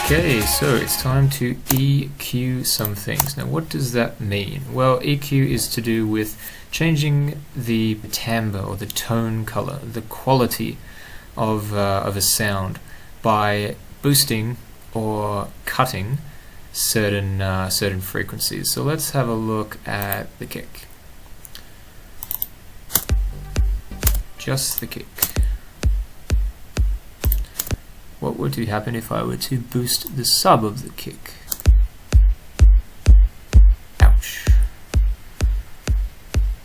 Okay, so it's time to EQ some things. Now what does that mean? Well, EQ is to do with changing the timbre or the tone color, the quality of a sound by boosting or cutting certain frequencies. So let's have a look at the kick. Just the kick. What would happen if I were to boost the sub of the kick? Ouch.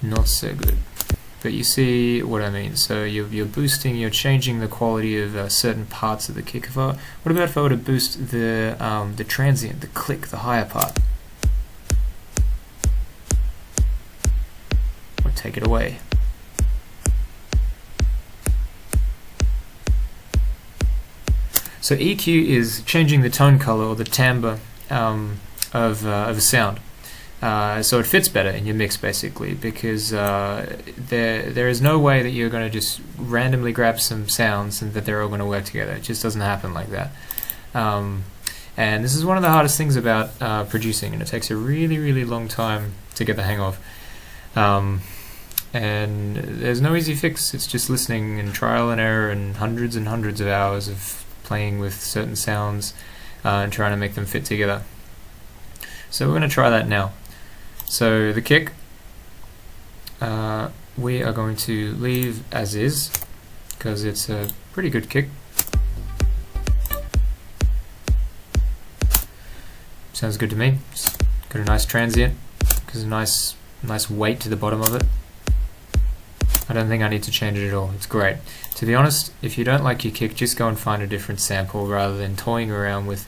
Not so good. But you see what I mean. So you're boosting, you're changing the quality of certain parts of the kick. What about if I were to boost the transient, the click, the higher part? Or take it away. So EQ is changing the tone color or the timbre of a sound, so it fits better in your mix basically, because there is no way that you're going to just randomly grab some sounds and that they're all going to work together. It just doesn't happen like that. And this is one of the hardest things about producing, and it takes a really long time to get the hang of. And there's no easy fix. It's just listening and trial and error and hundreds of hours of playing with certain sounds and trying to make them fit together. So we're going to try that now. So the kick, we are going to leave as is, because it's a pretty good kick. Sounds good to me. It's got a nice transient, because a nice weight to the bottom of it. I don't think I need to change it at all. It's great. To be honest, if you don't like your kick, just go and find a different sample rather than toying around with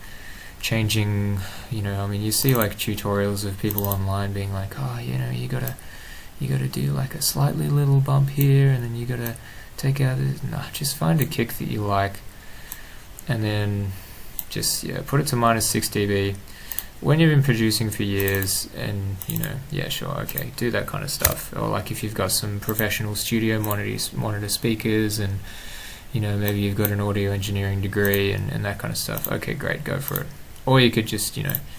changing, I mean, you see like tutorials of people online being like, oh, you gotta do like a slightly little bump here, and then you gotta take out this. No, just find a kick that you like, and then just put it to -6 dB. When you've been producing for years, and sure, okay, do that kind of stuff. Or like if you've got some professional studio monitor speakers, and maybe you've got an audio engineering degree and that kind of stuff. Okay, great, go for it. Or you could just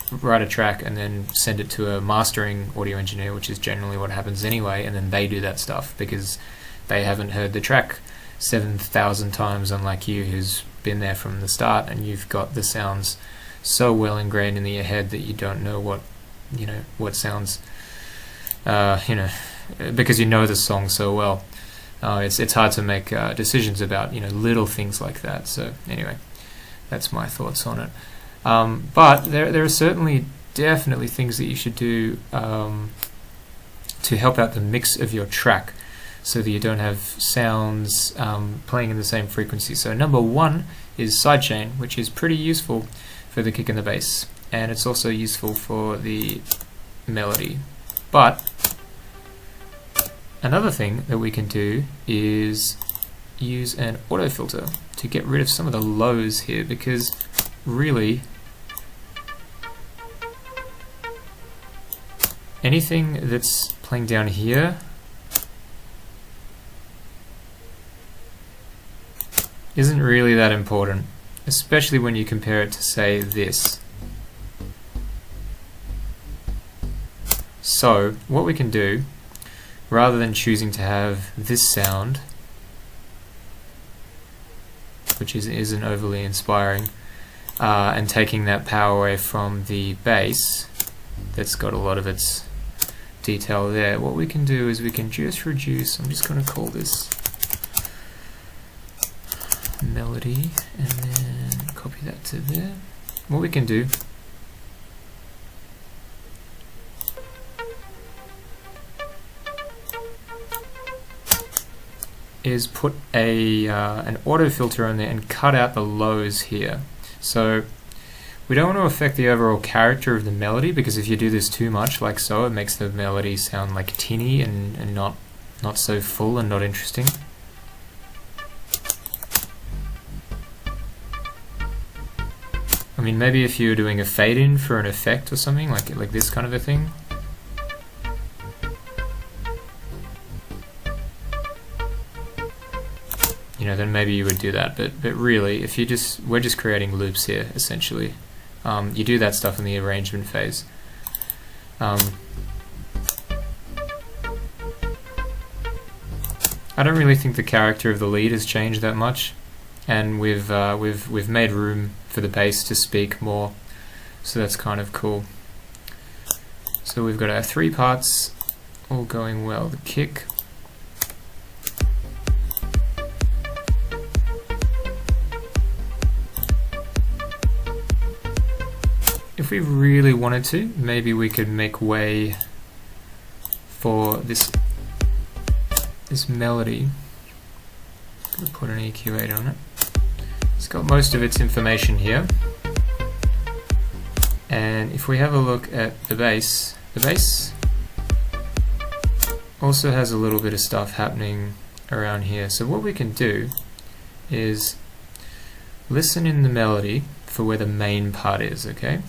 write a track and then send it to a mastering audio engineer, which is generally what happens anyway, and then they do that stuff because they haven't heard the track 7,000 times, unlike you, who's been there from the start, and you've got the sounds so well ingrained in your head that you don't know what sounds, because you know the song so well. It's hard to make decisions about little things like that. So anyway, that's my thoughts on it. But there are definitely things that you should do to help out the mix of your track, so that you don't have sounds playing in the same frequency. So number one is sidechain, which is pretty useful for the kick and the bass, and it's also useful for the melody. But another thing that we can do is use an auto filter to get rid of some of the lows here, because really anything that's playing down here isn't really that important, especially when you compare it to, say, this. So what we can do, rather than choosing to have this sound, which isn't overly inspiring, and taking that power away from the bass that's got a lot of its detail there, what we can do is we can just reduce, I'm just going to call this melody, and then copy that to there. What we can do is put an auto filter on there and cut out the lows here. So we don't want to affect the overall character of the melody, because if you do this too much, like so, it makes the melody sound like tinny and not so full and not interesting. I mean, maybe if you're doing a fade in for an effect or something, like this kind of a thing. you know, then maybe you would do that. But really, if we're just creating loops here essentially. You do that stuff in the arrangement phase. I don't really think the character of the lead has changed that much, and we've made room for the bass to speak more, so that's kind of cool. So we've got our 3 parts all going well. The kick, if we really wanted to, maybe we could make way for this melody. I'm gonna put an EQ8 on it. It's got most of its information here. And if we have a look at the bass also has a little bit of stuff happening around here. So what we can do is listen in the melody for where the main part is, okay?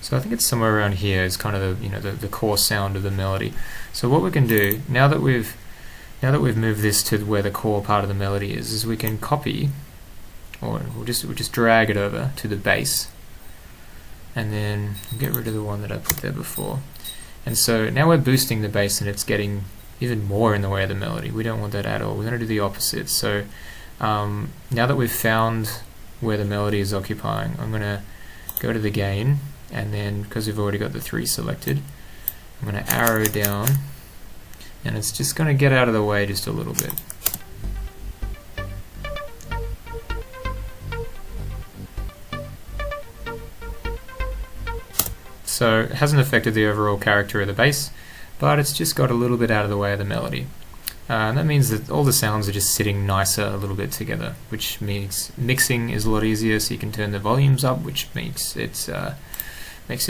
So I think it's somewhere around here is kind of the core sound of the melody. So what we can do now that we've moved this to where the core part of the melody is we can copy, or we'll just drag it over to the bass, and then get rid of the one that I put there before. And so now we're boosting the bass, and it's getting even more in the way of the melody. We don't want that at all. We're going to do the opposite. So now that we've found where the melody is occupying, I'm going to go to the gain. And then, because we've already got the 3 selected, I'm going to arrow down, and it's just going to get out of the way just a little bit. So it hasn't affected the overall character of the bass, but it's just got a little bit out of the way of the melody. And that means that all the sounds are just sitting nicer a little bit together, which means mixing is a lot easier, so you can turn the volumes up, which makes it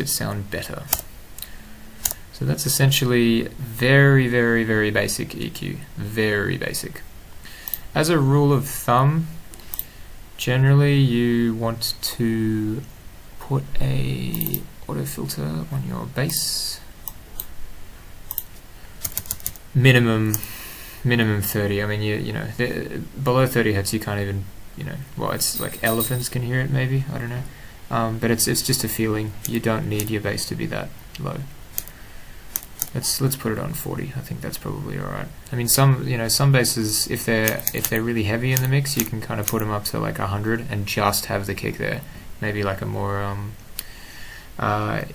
sound better. So that's essentially very, very, very basic EQ. Very basic. As a rule of thumb, generally you want to put a auto filter on your bass. Minimum 30. I mean, you know, below 30 hertz you can't even, well, it's like elephants can hear it maybe, I don't know. But it's just a feeling. You don't need your bass to be that low. Let's put it on 40. I think that's probably alright. I mean, some basses, if they're really heavy in the mix, you can kind of put them up to like 100 and just have the kick there. Maybe like a more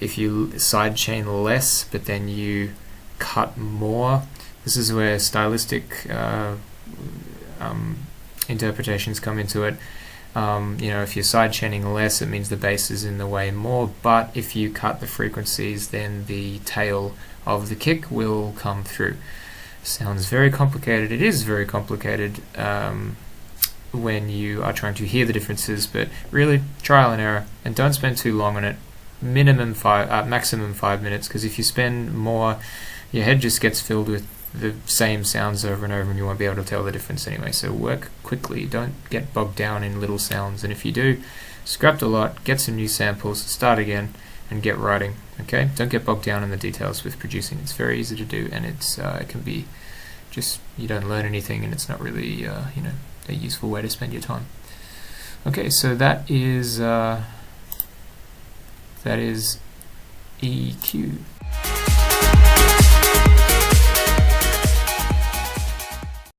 if you sidechain less, but then you cut more. This is where stylistic interpretations come into it. If you're sidechaining less, it means the bass is in the way more, but if you cut the frequencies, then the tail of the kick will come through. Sounds very complicated. It is very complicated when you are trying to hear the differences, but really trial and error, and don't spend too long on it. Maximum 5 minutes, because if you spend more, your head just gets filled with the same sounds over and over, and you won't be able to tell the difference anyway. So work quickly, don't get bogged down in little sounds, and if you do, scrap the lot, get some new samples, start again, and get writing. Okay, don't get bogged down in the details with producing. It's very easy to do, and it can be just, you don't learn anything, and it's not really a useful way to spend your time. Okay, so that is EQ.